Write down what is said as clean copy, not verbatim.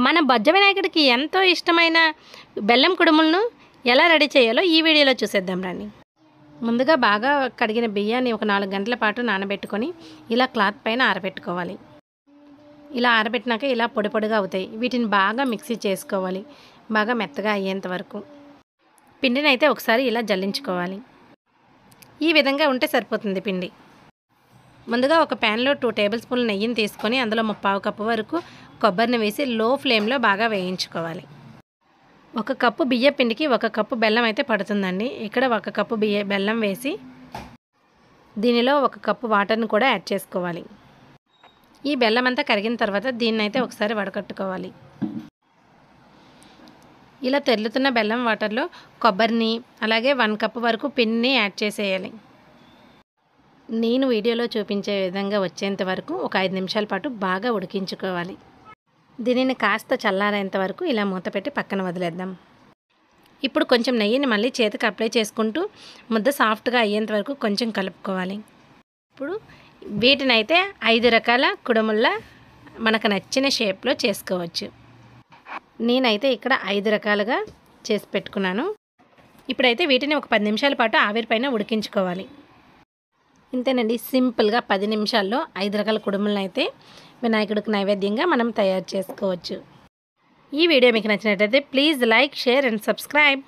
మన బొజ్జ వినాయకుడికి ఎంతో ఇష్టమైన బెల్లం కుడుములను ఎలా రెడీ చేయాలో ఈ వీడియోలో చూసేద్దాం రండి. ముందుగా బాగా కడిగిన బియ్యాన్ని ఒక 4 గంటల పాటు నానబెట్టుకొని ఇలా క్లాత్ పైన ఆరబెట్టుకోవాలి. ఇలా ఆరబెట్టినాక ఇలా పొడి పొడిగా అవుతాయి. వీటిని బాగా మిక్సీ చేసుకోవాలి, బాగా మెత్తగా అయ్యేంత వరకు. పిండిని అయితే ఒకసారి ఇలా జల్లించుకోవాలి. ఈ విధంగా ఉంటే సరిపోతుంది పిండి. ముందుగా ఒక ప్యాన్లో 2 టేబుల్ స్పూన్ల నెయ్యిని తీసుకొని అందులో 1/4 కప్పు వరకు కొబ్బరిని వేసి లో ఫ్లేమ్లో బాగా వేయించుకోవాలి. 1 కప్పు బియ్య పిండికి 1 కప్పు బెల్లం అయితే పడుతుందండి. ఇక్కడ 1 కప్పు బెల్లం వేసి దీనిలో 1 కప్పు వాటర్ని కూడా యాడ్ చేసుకోవాలి. ఈ బెల్లం అంతా కరిగిన తర్వాత దీన్ని అయితే ఒకసారి వడకట్టుకోవాలి. ఇలా తెరులుతున్న బెల్లం వాటర్లో కొబ్బరిని అలాగే 1 కప్పు వరకు పిండిని యాడ్ చేసేయాలి. నేను వీడియోలో చూపించే విధంగా వచ్చేంత వరకు ఒక 5 నిమిషాల పాటు బాగా ఉడికించుకోవాలి. దీనిని కాస్త చల్లారేంత వరకు ఇలా మూత పెట్టి పక్కన వదిలేద్దాం. ఇప్పుడు కొంచెం నెయ్యిని మళ్ళీ చేతికి అప్లై చేసుకుంటూ ముద్ద సాఫ్ట్గా అయ్యేంత వరకు కొంచెం కలుపుకోవాలి. ఇప్పుడు వీటిని అయితే 5 రకాల కుడుముల్లా మనకు నచ్చిన షేప్లో చేసుకోవచ్చు. నేనైతే ఇక్కడ 5 రకాలుగా చేసి పెట్టుకున్నాను. ఇప్పుడైతే వీటిని ఒక 10 నిమిషాల పాటు ఆవిరిపైన ఉడికించుకోవాలి. ఇంతేనండి, సింపుల్గా 10 నిమిషాల్లో 5 రకాల కుడుములను అయితే వినాయకుడికి నైవేద్యంగా మనం తయారు చేసుకోవచ్చు. ఈ వీడియో మీకు నచ్చినట్లయితే please like, share and subscribe.